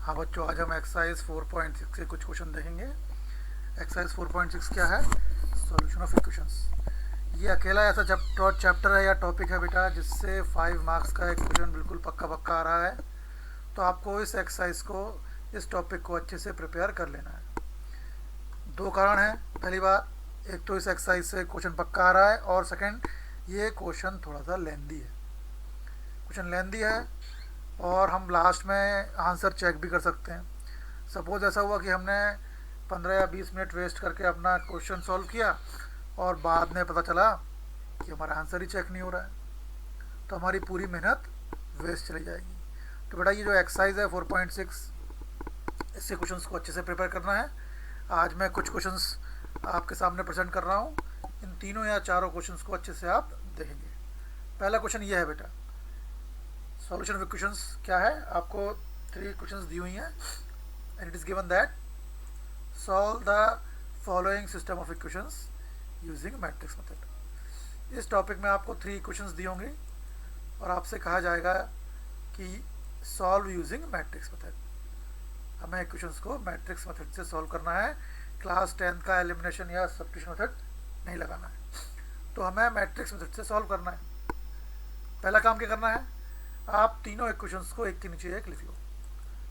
हाँ बच्चों, आज हम एक्सरसाइज 4.6 के कुछ क्वेश्चन देखेंगे। एक्सरसाइज 4.6 क्या है? Solution of equations. ये अकेला ऐसा चैप्टर है या टॉपिक है बेटा जिससे 5 मार्क्स का एक क्वेश्चन बिल्कुल पक्का पक्का आ रहा है। तो आपको इस एक्सरसाइज को, इस टॉपिक को अच्छे से प्रिपेयर कर लेना है। दो कारण हैं। पहली बात, एक तो इस एक्सरसाइज से क्वेश्चन पक्का आ रहा है, और सेकंड, ये क्वेश्चन थोड़ा सा लेंदी है। क्वेश्चन लेंदी है और हम लास्ट में आंसर चेक भी कर सकते हैं। सपोज ऐसा हुआ कि हमने 15 या 20 मिनट वेस्ट करके अपना क्वेश्चन सॉल्व किया और बाद में पता चला कि हमारा आंसर ही चेक नहीं हो रहा है, तो हमारी पूरी मेहनत वेस्ट चली जाएगी। तो बेटा, ये जो एक्सरसाइज है 4.6, इससे क्वेश्चंस को अच्छे से प्रिपेयर करना है। आज मैं कुछ क्वेश्चंस आपके सामने प्रेजेंट कर रहा हूँ। इन तीनों या चारों क्वेश्चंस को अच्छे से आप देखेंगे। पहला क्वेश्चन ये है बेटा, सॉल्यूशन ऑफ इक्वेशंस क्या है। आपको 3 क्वेश्चंस दी हुई हैं and it is given that solve the following system of equations using matrix method. इस टॉपिक में आपको 3 क्वेश्चंस दी होंगी और आपसे कहा जाएगा कि सॉल्व यूजिंग मैट्रिक्स मेथड। हमें इक्वेशंस को मैट्रिक्स मेथड से सॉल्व करना है। क्लास 10 का एलिमिनेशन या सब्स्टिट्यूशन मेथड नहीं लगाना है, तो हमें मैट्रिक्स मेथड से सॉल्व करना है। पहला काम क्या करना है, आप तीनों इक्वेशंस को एक के नीचे एक लिख लो।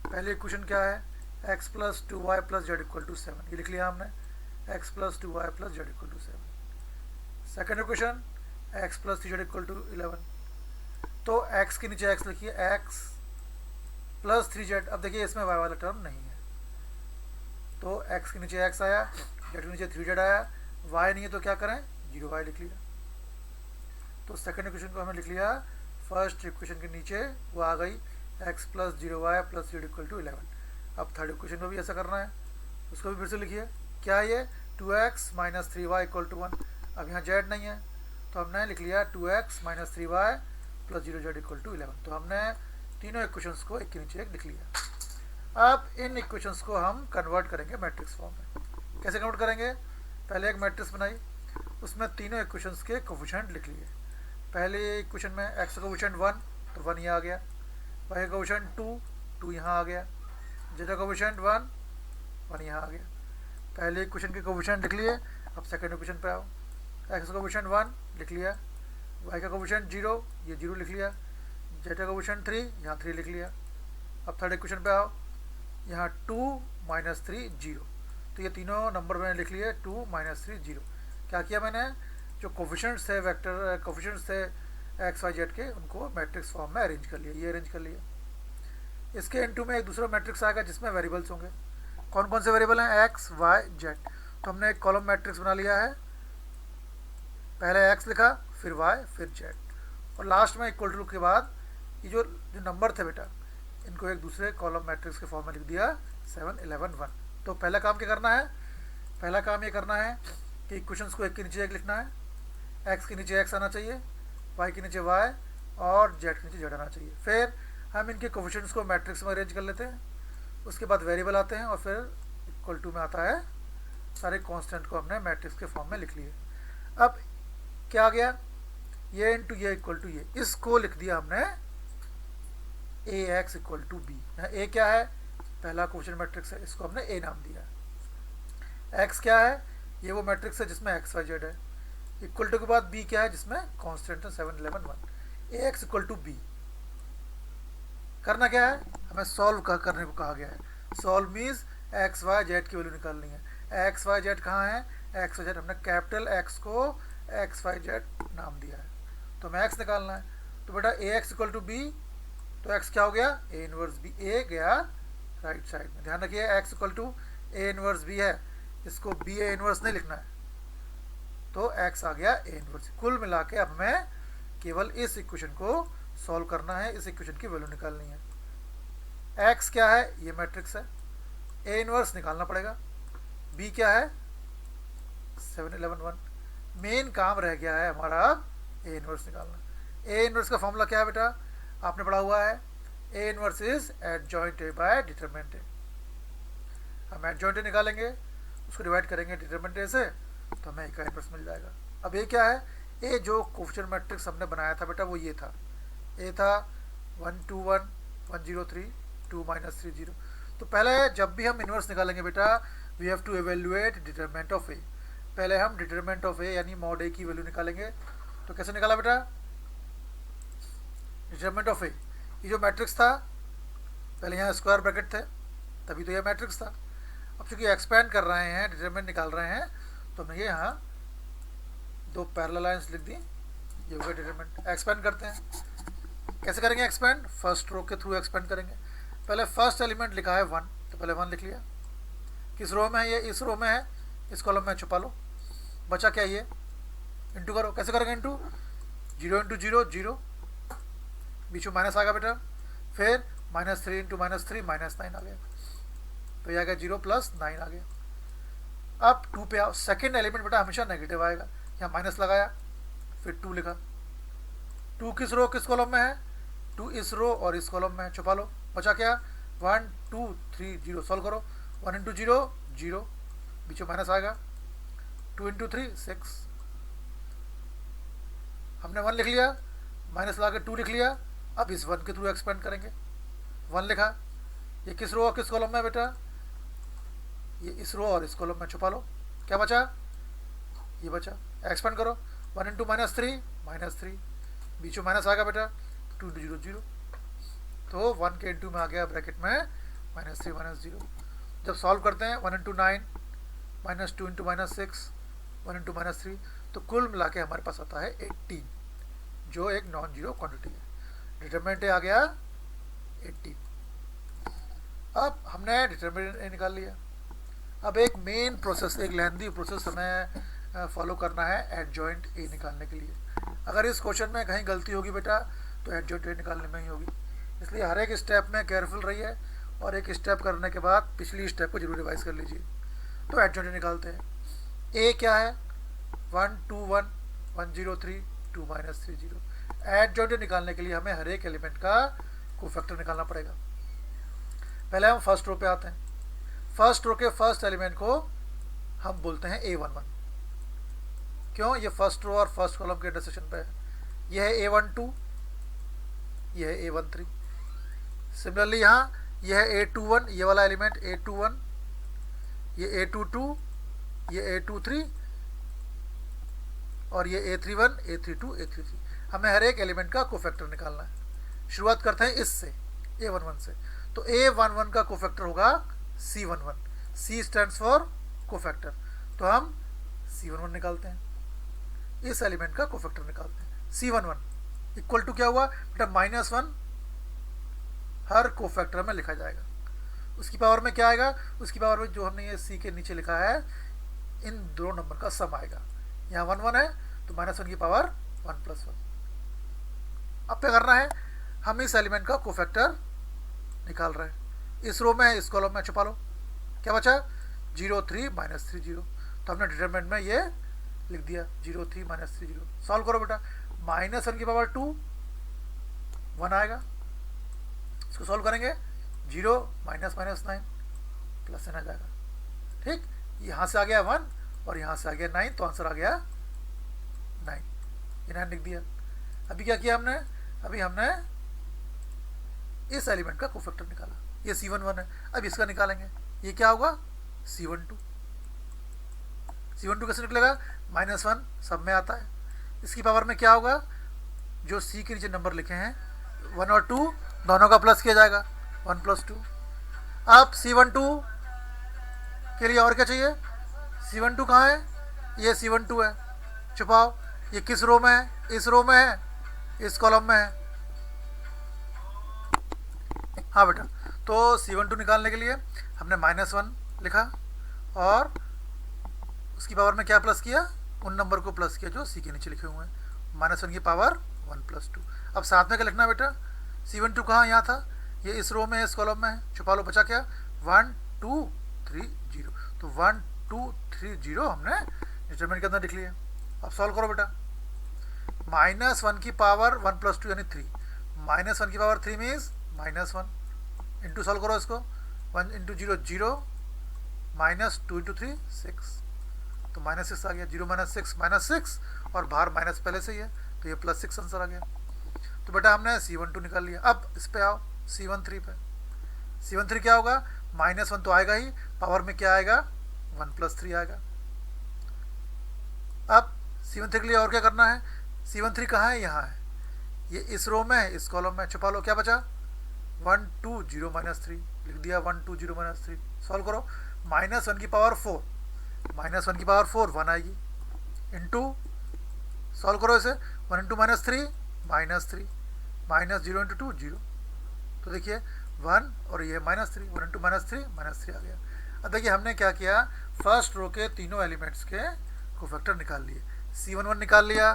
पहले इक्वेशन क्या है, x plus 2y plus Z equal to 7, ये लिख लिया हमने, x plus 2y plus Z equal to 7। Second equation x plus 3z equal to 11, तो x के नीचे x लिखिए, x प्लस 3z। अब देखिए इसमें y वाला टर्म नहीं है, तो x के नीचे x आया, z के नीचे 3z आया, y नहीं है तो क्या करें, 0y लिख लिया। तो सेकेंड इक्वेशन को हमने लिख लिया, फर्स्ट इक्वेशन के नीचे वो आ गई x plus 0y plus z equal to 11। अब थर्ड इक्वेशन को भी ऐसा करना है, उसको भी फिर से लिखिए। क्या है ये, 2x minus 3y equal to 1। अब यहाँ z नहीं है तो हमने लिख लिया 2x minus 3y plus 0z equal to 11। तो हमने तीनों इक्वेशंस को एक के नीचे एक लिख लिया। अब इन इक्वेशंस को हम कन्वर्ट करेंगे मैट्रिक्स फॉर्म में। कैसे कन्वर्ट करेंगे, पहले एक मैट्रिक्स बनाई, उसमें तीनों इक्वेशंस के कोफिशिएंट लिख लिए। पहले इक्वेशन में x का कोफिशिएंट 1 तो 1 ये आ गया, y का कोफिशिएंट 2 यहाँ आ गया, z का कोफिशिएंट 1 यहाँ आ गया। पहले इक्वेशन के कोफिशिएंट लिख लिए। अब सेकंड इक्वेशन पे आओ, x का कोफिशिएंट 1 लिख लिया, y का कोफिशिएंट 0, ये 0 लिख लिया, z का कोफिशिएंट 3, यहाँ 3 लिख लिया। अब थर्ड इक्वेशन पे आओ, यहाँ 2 माइनस 3 0, तो ये तीनों नंबर मैंने लिख लिए, 2 माइनस 3 0। क्या किया मैंने, जो कोफिशिएंट्स थे, वेक्टर कोफिशिएंट्स थे एक्स वाई जेड के, उनको मैट्रिक्स फॉर्म में अरेंज कर लिया, ये अरेंज कर लिया। इसके इनटू में एक दूसरा मैट्रिक्स आएगा जिसमें वेरिएबल्स होंगे। कौन कौन से वेरिएबल हैं, एक्स वाई जेड। तो हमने एक कॉलम मैट्रिक्स बना लिया है, पहले एक्स लिखा, फिर वाई, फिर जेड, और लास्ट में इक्वल टू के बाद ये जो नंबर थे बेटा, इनको एक दूसरे कॉलम मैट्रिक्स के फॉर्म में लिख दिया, 7 11 1। तो पहला काम क्या करना है, पहला काम ये करना है कि इक्वेशंस को एक के नीचे एक लिखना है। x के नीचे x आना चाहिए, y के नीचे y, और z के नीचे z आना चाहिए। फिर हम इनके कोफिशिएंट्स को मैट्रिक्स में अरेंज कर लेते हैं, उसके बाद वेरिएबल आते हैं, और फिर इक्वल टू में आता है, सारे कांस्टेंट को हमने मैट्रिक्स के फॉर्म में लिख लिए। अब क्या आ गया, ये इंटू ये इक्वल टू ये, इसको लिख दिया हमने ax इक्वल टू बी। यहाँ a क्या है, पहला कोफिशिएंट मैट्रिक्स है, इसको हमने a नाम दिया। x क्या है, ये वो मैट्रिक्स है जिसमें x y z है। इक्वल टू के बाद b क्या है, जिसमें कांस्टेंट है 7 11 1। ax equal to B. करना क्या है, हमें सॉल्व करने को कहा गया है। Solve means X Y Z की वैल्यू निकालनी है। एक्स वाई जेड कहाँ है, एक्स वाई जेड हमने कैपिटल एक्स को एक्स वाई जेड नाम दिया है, तो हमें एक्स निकालना है। तो बेटा ए एक्स इक्वल टू बी, तो एक्स क्या हो गया, ए इनवर्स बी। ए गया राइट साइड में, ध्यान रखिए X equal to A inverse B है, इसको बी ए इनवर्स नहीं लिखना है, तो x आ गया ए इनवर्स। कुल मिला के अब हमें केवल इस इक्वेशन को सॉल्व करना है, इस इक्वेशन की वैल्यू निकालनी है। x क्या है, ये मैट्रिक्स है, ए इनवर्स निकालना पड़ेगा, b क्या है 7 11 1। मेन काम रह गया है हमारा ए इनवर्स निकालना। ए इनवर्स का फॉर्मूला क्या है बेटा, आपने पढ़ा हुआ है, A inverse is adjoint A by determinant A. हम एडजॉइंट ए निकालेंगे, उसको डिवाइड करेंगे डिटरमिनेंट ए से, तो हमें ए का इनवर्स मिल जाएगा। अब ये क्या है, ए जो कोफिशिएंट मैट्रिक्स हमने बनाया था बेटा, वो ये था, ए था 1 2 1 1 0 3 2 माइनस 3 0। तो पहले जब भी हम इन्वर्स निकालेंगे बेटा, we have to evaluate determinant of A. पहले हम डिटरमिनेंट ऑफ ए यानी मॉड ए की वैल्यू निकालेंगे। तो कैसे निकाला बेटा? डिटरमिनेंट ऑफ ए, ये जो मैट्रिक्स था, पहले यहाँ स्क्वायर ब्रैकेट थे तभी तो ये मैट्रिक्स था। अब चूंकि एक्सपेंड कर रहे हैं, डिटरमिनेंट निकाल रहे हैं, तो हमने ये यहाँ दो पैरेलल लाइंस लिख दी, ये होगा डिटरमिनेंट। एक्सपेंड करते हैं। कैसे करेंगे एक्सपेंड? फर्स्ट रो के थ्रू एक्सपेंड करेंगे। पहले फर्स्ट एलिमेंट लिखा है 1, तो पहले 1 लिख लिया। किस रो में है ये? इस रो में है, इस कॉलम में छुपा लो। बचा क्या? ये इंटू करो। कैसे करेंगे इंटू? 0 इंटू 0 0, बीच में माइनस आ गया बेटा। फिर -3 इंटू -3 -9 आ गया, तो ये आ गया 0 प्लस 9 आ गया। अब 2 पे आओ। सेकेंड एलिमेंट बेटा हमेशा नेगेटिव आएगा, यहाँ माइनस लगाया, फिर 2 लिखा। 2 किस रो किस कॉलम में है? 2 इस रो और इस कॉलम में है, छुपा लो। बचा क्या? 1 2 3 0, सॉल्व करो। 1 इंटू 0 0, बीच में माइनस आएगा। 2 इंटू 3 6, हमने 1 लिख लिया, माइनस लगा के 2 लिख लिया। अब इस 1 के थ्रू एक्सपेंड करेंगे। 1 लिखा, ये किस रो और किस कॉलम में है बेटा? ये इस रो और इस कॉलम में, छुपा लो। क्या बचा? ये बचा। एक्सपेंड करो। 1 इंटू -3 -3, बीच में माइनस आ गया बेटा। 2 इंटू 0 0, तो 1 के इंटू में आ गया ब्रैकेट में -3 -0। जब सॉल्व करते हैं 1 इंटू 9 -2 इंटू -6 1 इंटू -3, तो कुल मिला के हमारे पास आता है 18, जो एक नॉन जीरो क्वांटिटी है। डिटरमिनेंट आ गया 18। अब हमने डिटरमिनेंट निकाल लिया। अब एक मेन प्रोसेस, एक लेंथी प्रोसेस हमें फॉलो करना है एडजॉइंट ए निकालने के लिए। अगर इस क्वेश्चन में कहीं गलती होगी बेटा, तो एडजॉइंट ए निकालने में ही होगी। इसलिए हर एक स्टेप में केयरफुल रहिए, और एक स्टेप करने के बाद पिछली स्टेप को जरूर रिवाइज कर लीजिए। तो एडजॉइंट ए निकालते हैं। ए क्या है? 1 2 1 1 0 3 2 -3 0। एडजॉइंट ए निकालने के लिए हमें हर एक एलिमेंट का कोफैक्टर निकालना पड़ेगा। पहले हम फर्स्ट रो पे आते हैं। फर्स्ट रो के फर्स्ट एलिमेंट को हम बोलते हैं A11। क्यों? ये फर्स्ट रो और फर्स्ट कॉलम के इंटरसेक्शन पे है। ये है A12, ये है A13। सिमिलरली यहाँ ये है A21, ये वाला एलिमेंट A21, ये A22, ये A23, और ये A31 A32 A33। हमें हर एक एलिमेंट का कोफैक्टर निकालना है। शुरुआत करते हैं इससे, A11 से। तो A11 का कोफैक्टर होगा C11। C stands for cofactor, तो हम C11 निकालते हैं। इस एलिमेंट का कोफैक्टर निकालते हैं। C11 इक्वल टू क्या हुआ बेटा? -1 हर कोफैक्टर में लिखा जाएगा। उसकी पावर में क्या आएगा? उसकी पावर में जो हमने ये C के नीचे लिखा है, इन दो नंबर का सम आएगा। यहाँ 1 1 है, तो -1 की पावर 1 + 1। अब क्या करना है? हम इस एलिमेंट का कोफैक्टर निकाल रहे हैं। इस रो में है, इस कॉलम में, छुपा लो। क्या बचा? 0 3 -3 0। तो हमने डिटरमिनेंट में ये लिख दिया 0 3 -3 0। सॉल्व करो बेटा। -1 की पावर 2, 1 आएगा। इसको सॉल्व करेंगे, 0 -9 प्लस n आ जाएगा। ठीक, यहाँ से आ गया 1 और यहाँ से आ गया 9, तो आंसर आ गया 9। ये 9 लिख दिया। अभी क्या किया हमने? अभी हमने इस एलिमेंट का कोफैक्टर निकाला। ये C11 है। अब इसका निकालेंगे। ये क्या होगा? C12। C12 कैसे निकलेगा? -1 सब में आता है। इसकी पावर में क्या होगा? जो C के नीचे नंबर लिखे हैं 1 और 2 दोनों का प्लस किया जाएगा, 1 + 2। अब C12 के लिए और क्या चाहिए? C12 कहाँ है? ये C12 है, छुपाओ। ये किस रो में है? इस रो में है, इस कॉलम में है। हाँ बेटा, तो C12 निकालने के लिए हमने -1 लिखा और उसकी पावर में क्या प्लस किया? उन नंबर को प्लस किया जो C के नीचे लिखे हुए हैं। -1 की पावर 1 + 2। अब साथ में क्या लिखना बेटा? C12 कहाँ? यहाँ था, ये इस रो में है, इस कॉलम में है, छुपा लो। बचा क्या? 1 2 3 0। तो 1 2 3 0 हमने डिटरमिनेंट के अंदर लिख लिया। अब सॉल्व करो बेटा। -1 की पावर 1 + 2 यानी 3। -1 की पावर 3 मीन्स -1। इंटू सॉल्व करो इसको। 1 इंटू 0 0, -2 इंटू 3 6, तो -6 आ गया। 0 - 6 और बाहर माइनस पहले से ही है, तो ये +6 आंसर आ गया। तो बेटा हमने C12 निकाल लिया। अब इस पे आओ C13 पे। C13 क्या होगा, -1 तो आएगा ही, पावर में क्या आएगा, 1 + 3 आएगा। अब C13 के लिए और क्या करना है, C13 कहाँ है, यहाँ है, ये इस रो में है, इस कॉलम में, छुपा लो, क्या बचा 1 2 0 -3, लिख दिया 1 2 0 -3। सॉल्व करो, -1 की पावर 4, -1 की पावर 4 1 आएगी, इंटू, सॉल्व करो इसे, 1 × -3 -3, -0 × 2 0, तो देखिए 1 और ये -3, 1 × -3 -3 आ गया। अब देखिए हमने क्या किया, फर्स्ट रो के तीनों एलिमेंट्स के कोफैक्टर निकाल लिए, C11 निकाल लिया,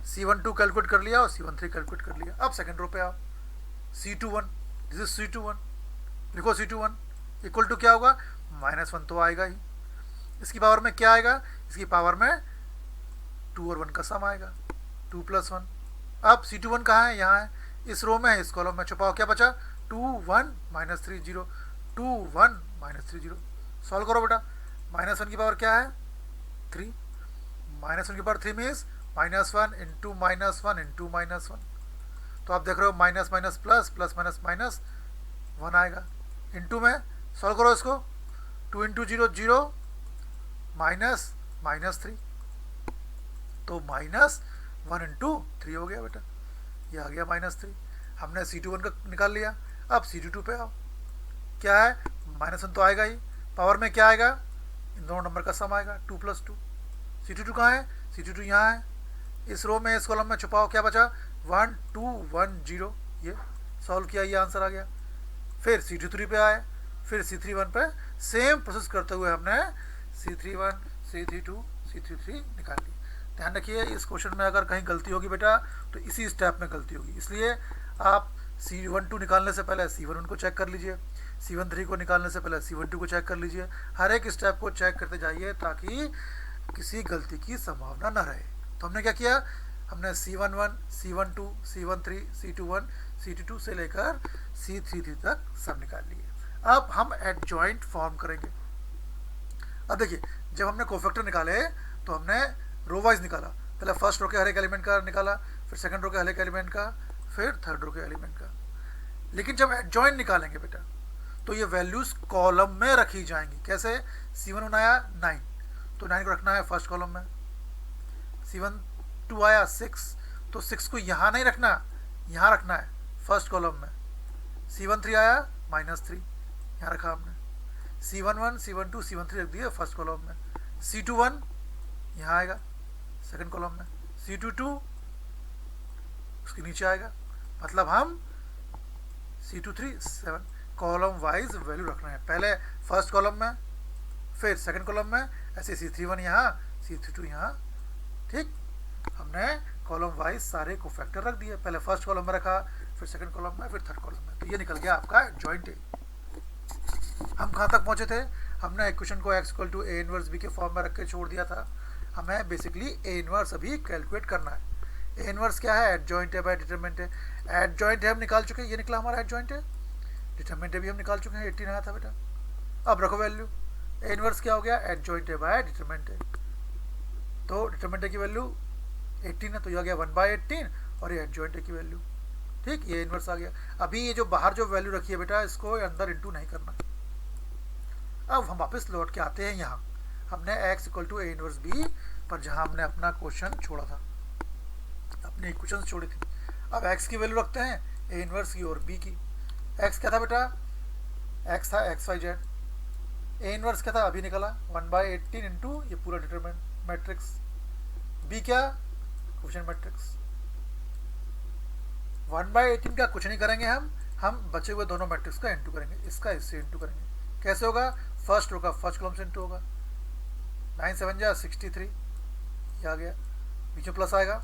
C12 कैलकुलेट कर लिया और C13 कैलकुलेट कर लिया। अब सेकंड रो पे आओ, C21, दिस इज C21, लिखो C21 इक्वल टू क्या होगा, -1 तो आएगा ही, इसकी पावर में क्या आएगा, इसकी पावर में 2 और 1 का सम आएगा, 2 + 1। अब C21 कहाँ है, यहाँ है, इस रो में है, इस कॉलम में, छुपाओ, क्या बचा 2 1 -3 0, 2 1 -3 0। सॉल्व करो बेटा, -1 की पावर क्या है 3, -1 की पावर 3 मीन्स -1 इंटू -1 इंटू -1, तो आप देख रहे हो minus minus plus, plus minus minus 1 आएगा, इंटू में सॉल्व करो इसको, 2 × 0 0 -3, तो -1 × 3 हो गया बेटा, ये आ गया -3। हमने C21 का निकाल लिया। अब C22 पे आओ, क्या है, -1 तो आएगा ही, पावर में क्या आएगा, इन दोनों नंबर का सम आएगा, 2 + 2। C22 कहाँ है, C22 यहाँ है, इस रो में, इस कॉलम में, छुपाओ, क्या बचा 1 2 1 0, ये सॉल्व किया, ये आंसर आ गया। फिर C23 पे आए, फिर C31 पे सेम प्रोसेस करते हुए हमने C31 C32 C33 निकाल ली। ध्यान रखिए, इस क्वेश्चन में अगर कहीं गलती होगी बेटा तो इसी स्टेप में गलती होगी, इसलिए आप C12 निकालने से पहले C11 को चेक कर लीजिए, C13 को निकालने से पहले C12 को चेक कर लीजिए, हर एक स्टेप को चेक करते जाइए ताकि किसी गलती की संभावना न रहे। तो हमने क्या किया, हमने C11 C12 C13 C21 C22 से लेकर C33 तक सब निकाल लिए। अब हम एडजॉइंट फॉर्म करेंगे। अब देखिए, जब हमने कोफैक्टर निकाले तो हमने रो वाइज निकाला, पहले फर्स्ट रो के हर एक एलिमेंट का निकाला, फिर सेकंड रो के हर एक एलिमेंट का, फिर थर्ड रो के एलिमेंट का। लेकिन जब एडजॉइंट निकालेंगे बेटा तो ये वैल्यूज कॉलम में रखी जाएंगी। कैसे, C11 आया 9, तो 9 को रखना है फर्स्ट कॉलम में, C12 आया 6, तो 6 को यहाँ नहीं रखना, यहाँ रखना है फर्स्ट कॉलम में। C13 आया -3, यहाँ रखा हमने, C11 C12 C13 रख दिए फर्स्ट कॉलम में, C21 यहाँ आएगा सेकंड कॉलम में, C22 उसके नीचे आएगा, मतलब हम C23 7 कॉलम वाइज वैल्यू रखना है, पहले फर्स्ट कॉलम में, फिर सेकंड कॉलम में, ऐसे C31 यहाँ C32 यहाँ, ठीक। हमने कॉलम वाइज सारे कोफैक्टर रख दिए, पहले फर्स्ट कॉलम में रखा, फिर सेकंड कॉलम में, फिर थर्ड कॉलम में, तो ये निकल गया आपका जॉइंट ए। हम कहाँ तक पहुँचे थे, हमने इक्वेशन को x = a इनवर्स b के फॉर्म में रख के छोड़ दिया था। हमें बेसिकली a इनवर्स अभी कैलकुलेट करना है। a इनवर्स क्या है, एडजॉइंट है बाय डिटरमिनेंट है, एडजॉइंट है हम निकाल चुके हैं, ये निकला हमारा एडजॉइंट है, डिटरमिनेंट है भी हम निकाल चुके हैं, 18 आया था बेटा। अब रखो वैल्यू, a इनवर्स क्या हो गया, एडजॉइंट है बाय डिटरमिनेंट है, तो डिटरमिनेंट की वैल्यू 18 है, तो ये आ गया 1/18 और ये एडजॉइंट की वैल्यू, ठीक, ये इनवर्स आ गया। अभी ये जो बाहर जो वैल्यू रखी है बेटा, इसको अंदर इंटू नहीं करना। अब हम वापस लौट के आते हैं यहाँ, हमने x = a इनवर्स b पर जहाँ हमने अपना क्वेश्चन छोड़ा था, अपने इक्वेशन छोड़ी थी। अब x की वैल्यू रखते हैं a इनवर्स की और b की। x क्या था बेटा, x था xyz, a इनवर्स क्या था अभी निकला 1/18 इंटू ये पूरा डिटरमिनेंट मैट्रिक्स, b क्या क्वेश्चन मैट्रिक्स। 1/18 का कुछ नहीं करेंगे हम बचे हुए दोनों मैट्रिक्स का इंटू करेंगे, इसका इससे इंटू करेंगे। कैसे होगा, फर्स्ट रो का फर्स्ट कॉलम से इंटू होगा, 9 7 जा 63, ये आ गया, बीच में प्लस आएगा,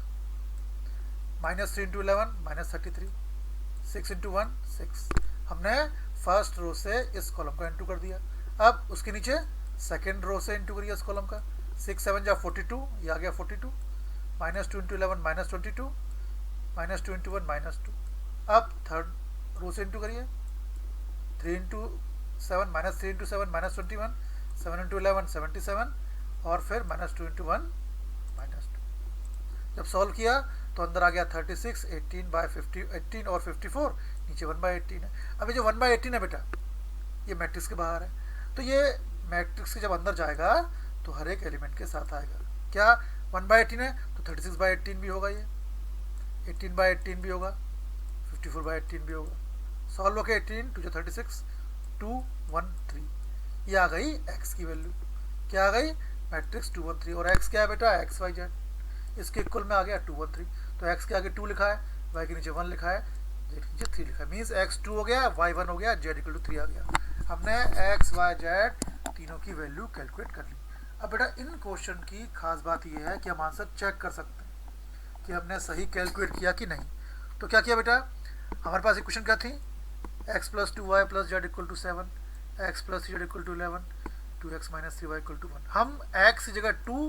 -3 × 11 -33, 6 × 1 6। हमने फर्स्ट रो से इस कॉलम का इंटू कर दिया। अब उसके नीचे सेकेंड रो से इंटू करिए इस कॉलम का, 6 7 जा 42, ये आ गया 42, -2 × 11 -22, -2 × 1 -2। अब थर्ड रो से इंटू करिए, 3 × 7 -3 × 7 -21, 7 × 11 77 और फिर -2 × 1 -2। जब सॉल्व किया तो अंदर आ गया 36, 18 और 54, नीचे 1/18 है। अब ये जो 1/18 है बेटा, ये मैट्रिक्स के बाहर है, तो ये मैट्रिक्स के जब अंदर जाएगा तो हर एक एलिमेंट के साथ आएगा। क्या 1/18 है तो 36/18 भी होगा, ये 18/18 भी होगा, 54/18 भी होगा। सॉल्व होके 18 टू जो 36 2 1 3, ये आ गई x की वैल्यू। क्या आ गई? मैट्रिक्स 2 1 3। और x क्या है बेटा? एक्स वाई जेड, इसके इक्वल में आ गया 2 1 3। तो x के आगे 2 लिखा है, y के नीचे 1 लिखा है, z के नीचे 3 लिखा है। मीन्स x 2 हो गया, y 1 हो गया, z इक्वल टू 3 आ गया। हमने x y z तीनों की वैल्यू कैलकुलेट कर ली। अब बेटा इन क्वेश्चन की खास बात यह है कि हम आंसर चेक कर सकते हैं कि हमने सही कैलकुलेट किया कि नहीं। तो क्या किया बेटा, हमारे पास इक्वेशन क्या थी? x plus 2y plus Z equal to 7, x plus Z equal to 11, 2x minus 3y equal to 1। हम x की जगह 2,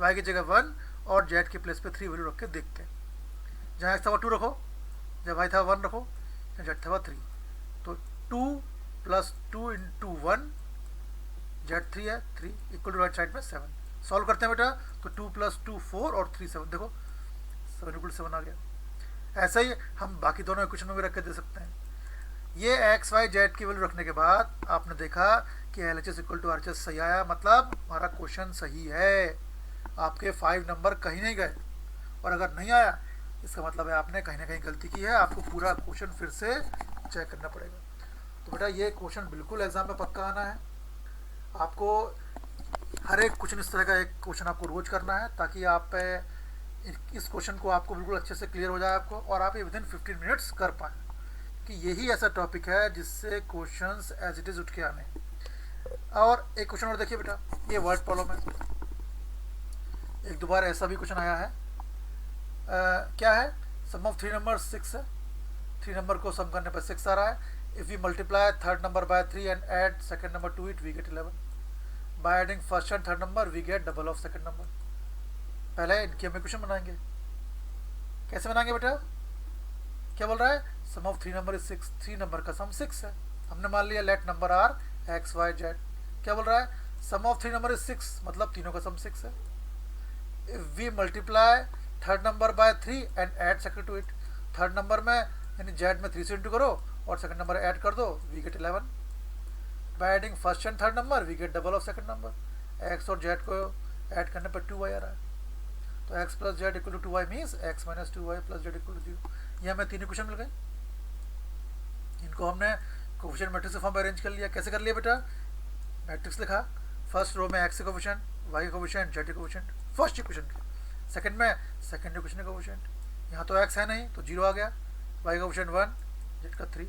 y की जगह 1 और z के प्लेस पे 3 वैल्यू रख के देखते हैं। जहाँ x था वहाँ 2 रखो, जब y था 1 रखो, जहाँ z था वहाँ 3। तो 2 प्लस 2 इंटू 1, z 3 है, 3 इक्वल टू राइट साइड में 7। सॉल्व करते हैं बेटा, तो 2 प्लस 2 4 और 3 7, देखो 7 इक्वल 7 आ गया। ऐसा ही हम बाकी दोनों इक्वेशन में भी रख के दे सकते हैं। ये एक्स वाई जेड की वैल्यू रखने के बाद आपने देखा कि L H S equal to R H S सही आया, मतलब हमारा क्वेश्चन सही है, आपके 5 नंबर कहीं नहीं गए। और अगर नहीं आया इसका मतलब है आपने कहीं ना कहीं गलती की है, आपको पूरा क्वेश्चन फिर से चेक करना पड़ेगा। तो बेटा ये क्वेश्चन बिल्कुल एग्जाम में पक्का आना है, आपको हर एक क्वेश्चन इस तरह का एक क्वेश्चन आपको रोज करना है, ताकि आप इस क्वेश्चन को आपको बिल्कुल अच्छे से क्लियर हो जाए आपको, और आप ये विदिन 15 मिनट्स कर पाएँ। कि यही ऐसा टॉपिक है जिससे क्वेश्चंस एज इट इज़ उठ के आने। और एक क्वेश्चन और देखिए बेटा, ये वर्ड प्रॉब्लम है, एक दो बार ऐसा भी क्वेश्चन आया है। क्या है? सम ऑफ 3 नंबर 6 है, 3 नंबर को सम करने पर 6 आ रहा है। If we multiply third number by 3 and add second number to it we get 11। By adding first and third number we get double of second number. पहले इनकी हम इक्वेशन बनाएंगे। कैसे बनाएंगे बेटा? क्या बोल रहा है? Sum of 3 number is 6, 3 number का सम 6 है। हमने मान लिया let number are X Y Z. क्या बोल रहा है? सम ऑफ 3 नंबर इज 6, मतलब तीनों का सम 6 है। If we multiply third number by 3 and add second to it, third number में यानी जेड में 3 से इंटू करो और सेकंड नंबर ऐड कर दो, we get 11। By adding first and third number we get double of second number. X और Z को ऐड करने पर 2y आ रहा है, तो X plus Z equal to 2y means X minus 2y plus Z equal to 0। ये हमें तीन इक्वेशन मिल गए, इनको हमने कोफिशिएंट मैट्रिक्स के फॉर्म में अरेंज कर लिया। कैसे कर लिया बेटा? मैट्रिक्स लिखा, फर्स्ट रो में एक्स के कोफिशिएंट, वाई के कोफिशिएंट, जेड के कोफिशिएंट फर्स्ट इक्वेशन के, सेकंड में सेकंड इक्वेशन के कोफिशिएंट। यहाँ तो एक्स है नहीं तो 0 आ गया, वाई का कोफिशिएंट 1, जेड का 3।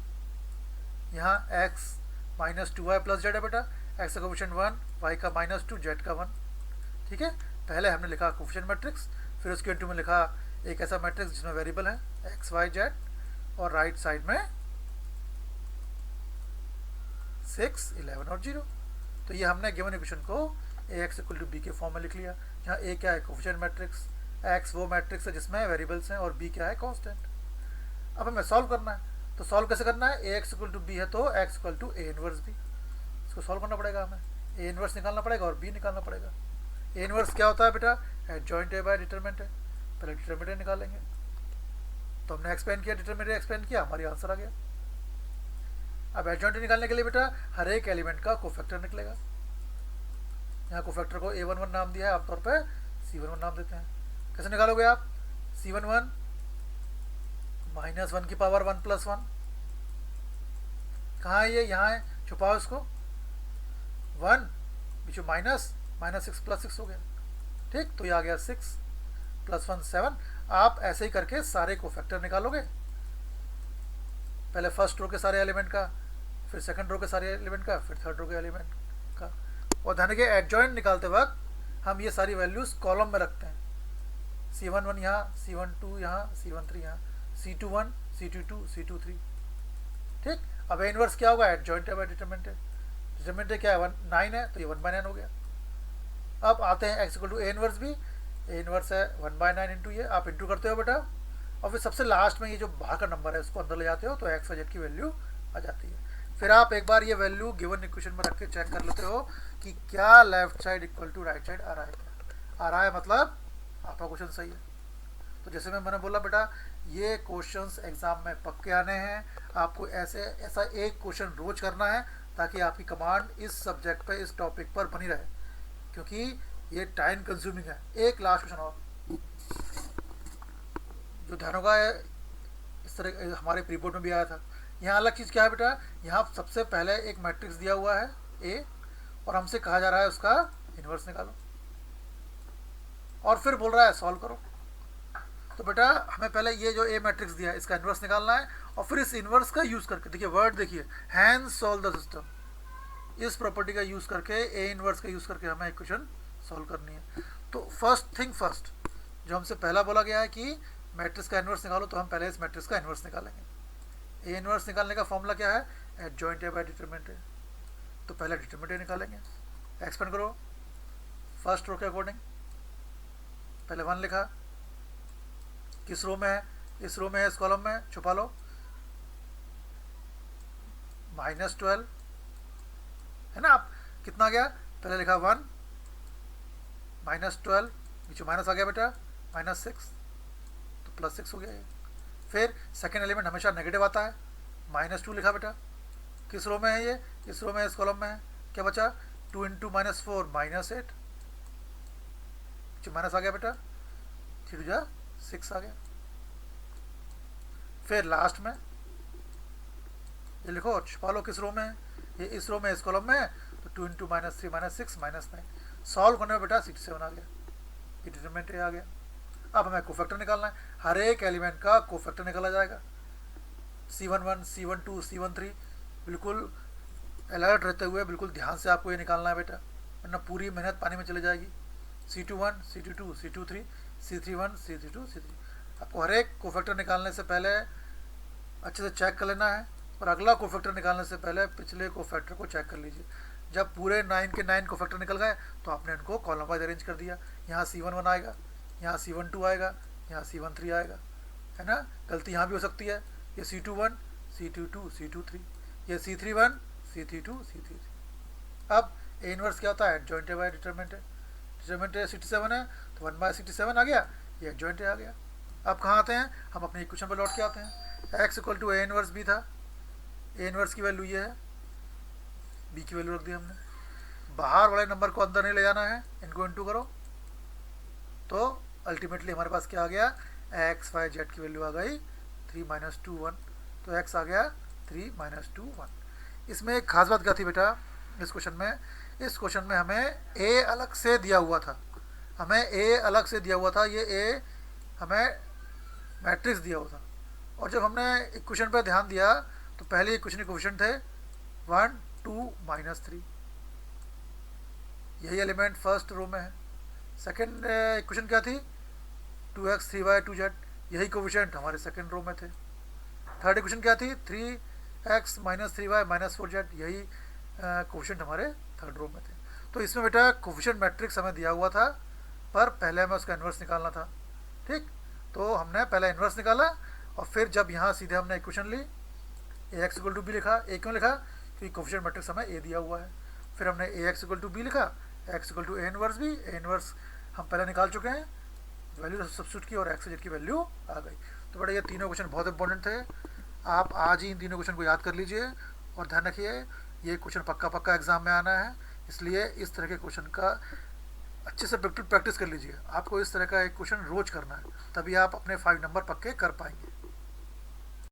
यहाँ x minus 2y plus Z है बेटा, एक्स का कोफिशिएंट 1, वाई का -2, जेड का 1। ठीक है, पहले हमने लिखा कोफिशिएंट मैट्रिक्स, फिर उसके इंटू में लिखा एक ऐसा मैट्रिक्स जिसमें वेरिएबल है एक्स वाई जेड, और राइट साइड में 6 11 और 0। तो ये हमने गिवन इक्वेशन को ए एक्स इक्वल टू बी के फॉर्म में लिख लिया, जहाँ ए क्या है? कोफिशिएंट मैट्रिक्स, एक्स वो मैट्रिक्स है जिसमें वेरिएबल्स हैं, और बी क्या है? कांस्टेंट। अब हमें सॉल्व करना है, तो सॉल्व कैसे करना है? A X equal to B है तो X equal to A inverse B, इसको सॉल्व करना पड़ेगा हमें। ए इनवर्स निकालना पड़ेगा और बी निकालना पड़ेगा। ए इनवर्स क्या होता है बेटा? एडजॉइंट ए बाय डिटरमिनेंट है, पहले डिटरमिनेंट निकालेंगे। तो हमने एक्सपेंड किया, डिटरमिनेंट एक्सपेंड किया, हमारी आंसर आ गया। अब एडजॉइंट निकालने के लिए बेटा हर एक एलिमेंट का कोफैक्टर निकलेगा। यहाँ कोफैक्टर को A11 नाम दिया है, आमतौर पर C11 नाम देते हैं। कैसे निकालोगे आप? C11 -1 की पावर 1 + 1, कहाँ है ये? यहाँ है, छुपाओ इसको। 1 बीच माइनस, -6 + 6 हो गया। ठीक, तो ये आ गया 6 + 1 7। आप ऐसे ही करके सारे कोफैक्टर निकालोगे, पहले फर्स्ट रो के सारे एलिमेंट का, फिर सेकंड रो के सारे एलिमेंट का, फिर थर्ड रो के एलिमेंट का। और ध्यान रखिए एडजॉइंट निकालते वक्त हम ये सारी वैल्यूज कॉलम में रखते हैं। C11 यहाँ, C12 यहाँ, C13 यहाँ, C21, C22, C23। ठीक, अब ए इनवर्स क्या होगा? एडजॉइंट है बाय डिटरमिनेंट है, डिटरमिनेंट क्या है? 9 है, तो ये 1/9 हो गया। अब आते हैं X equal to A inverse B, A inverse है 1/9 इंटू ये, आप इंटू करते हो बेटा, और फिर सबसे लास्ट में ये जो बाहर का नंबर है उसको अंदर ले जाते हो, तो एक्स और जेड की वैल्यू आ जाती है। फिर आप एक बार ये वैल्यू गिवन इक्वेशन में रख के चेक कर लेते हो कि क्या left side equal to right side आ रहा है। क्या आ रहा है? मतलब आपका क्वेश्चन सही है। तो जैसे मैंने बोला बेटा, ये क्वेश्चंस एग्जाम में पक्के आने हैं, आपको ऐसा एक क्वेश्चन रोज करना है ताकि आपकी कमांड इस सब्जेक्ट पे, इस टॉपिक पर बनी रहे, क्योंकि ये टाइम कंज्यूमिंग है। एक लास्ट क्वेश्चन और जो ध्यान होगा, इस तरह हमारे प्री बोर्ड में भी आया था। यहाँ अलग चीज़ क्या है बेटा, यहाँ सबसे पहले एक मैट्रिक्स दिया हुआ है ए, और हमसे कहा जा रहा है उसका इन्वर्स निकालो, और फिर बोल रहा है सॉल्व करो। तो बेटा हमें पहले ये जो ए मैट्रिक्स दिया है इसका इन्वर्स निकालना है, और फिर इस इन्वर्स का यूज़ करके, देखिए वर्ड देखिए, हैंड्स सॉल्व द सिस्टम, इस प्रॉपर्टी का यूज़ करके, ए इन्वर्स का यूज़ करके हमें इक्वेशन सॉल्व करनी है। तो फर्स्ट थिंग फर्स्ट, जो हमसे पहला बोला गया है कि मैट्रिक्स का इन्वर्स निकालो, तो हम पहले इस मैट्रिक्स का इन्वर्स निकालेंगे। ए इन्वर्स निकालने का फॉर्मूला क्या है, adjoint A by determinant A. तो पहले डिटरमिनेंट ए निकालेंगे, एक्सपेंड करो फर्स्ट रो के अकॉर्डिंग। पहले 1 लिखा, किस रो में है, इस रो में है, इस कॉलम में, छुपा लो, -12 है ना। आप कितना गया, पहले लिखा 1, -12, नीचे माइनस आ गया बेटा, -6, तो +6 हो गया ये। फिर सेकेंड एलिमेंट हमेशा नेगेटिव आता है, -2 लिखा बेटा, किस रो में है ये, इस रो में, इस कॉलम में है, क्या बचा, 2 × -4 -8, नीचे माइनस आ गया बेटा, 3 × 6 आ गया। फिर लास्ट में ये लिखो, छुपा लो किस रो में है, ये इस रो में, इस कॉलम में है, तो 2 × -3 -6 -9, सॉल्व करने में बेटा 67 आ गया, डिटरमिनेंट ए आ गया। अब हमें कोफैक्टर निकालना है, हर एक एलिमेंट का कोफैक्टर निकाला जाएगा, C11 C12 C13, बिल्कुल अलर्ट रहते हुए, बिल्कुल ध्यान से आपको ये निकालना है बेटा, वरना पूरी मेहनत पानी में चली जाएगी। C21 C22 C23 C31 C32 C3, आपको हर एक कोफैक्टर निकालने से पहले अच्छे से चेक कर लेना है, और अगला कोफैक्टर निकालने से पहले पिछले कोफैक्टर को चेक कर लीजिए। जब पूरे 9 के 9 कोफैक्टर निकल गए तो आपने इनको कॉलम वाइज अरेंज कर दिया, यहाँ C11 आएगा, यहाँ C12 आएगा, यहाँ C13 आएगा, है ना। गलती यहाँ भी हो सकती है, ये C21 C22 C23, ये C31 C32 C33। अब ए इन्वर्स क्या होता है, एडजॉइंट ए बाय डिटरमिनेंट है, डिटरमिनेंट 67 है, तो 1/67 आ गया, ये एडजॉइंट ए आ गया। अब कहाँ आते हैं, हम अपने इक्वेशन पर लौट के आते हैं। x = ए इन्वर्स बी था, ए इन्वर्स की वैल्यू ये है, बी की वैल्यू रख दी हमने, बाहर वाले नंबर को अंदर नहीं ले जाना है, इनको इंटू करो, तो अल्टीमेटली हमारे पास क्या आ गया, x y z की वैल्यू आ गई 3 - 2 1, तो x आ गया 3 - 2 1। इसमें एक खास बात क्या थी बेटा, इस क्वेश्चन में हमें a अलग से दिया हुआ था, ये a हमें मैट्रिक्स दिया हुआ था, और जब हमने इक्वेशन पर ध्यान दिया तो पहले इक्वेशन कोएफिशिएंट थे 1 2 -3, यही एलिमेंट फर्स्ट रो में है। सेकंड इक्वेशन क्या थी, 2x 3y 2z, यही कोएफिशिएंट हमारे सेकंड रो में थे। थर्ड इक्वेशन क्या थी, 3x - 3y - 4z, यही कोएफिशिएंट हमारे थर्ड रो में थे। तो इसमें बेटा कोएफिशिएंट मैट्रिक्स हमें दिया हुआ था, पर पहले हमें उसका इन्वर्स निकालना था, ठीक। तो हमने पहले इन्वर्स निकाला, और फिर जब यहाँ सीधे हमने इक्वेशन ली, ax = b लिखा। ए क्यों लिखा, क्योंकि कोएफिशिएंट मैट्रिक्स हमें ए दिया हुआ है। फिर हमने ax = b लिखा, x = a inverse b, A inverse हम पहले निकाल चुके हैं, वैल्यू सब्स्टिट्यूट की और x z की वैल्यू आ गई। तो बेटा ये तीनों क्वेश्चन बहुत इंपॉर्टेंट थे, आप आज ही इन तीनों क्वेश्चन को याद कर लीजिए, और ध्यान रखिए ये क्वेश्चन पक्का एग्जाम में आना है, इसलिए इस तरह के क्वेश्चन का अच्छे से प्रैक्टिस कर लीजिए। आपको इस तरह का एक क्वेश्चन रोज करना है, तभी आप अपने 5 नंबर पक्के कर पाएंगे।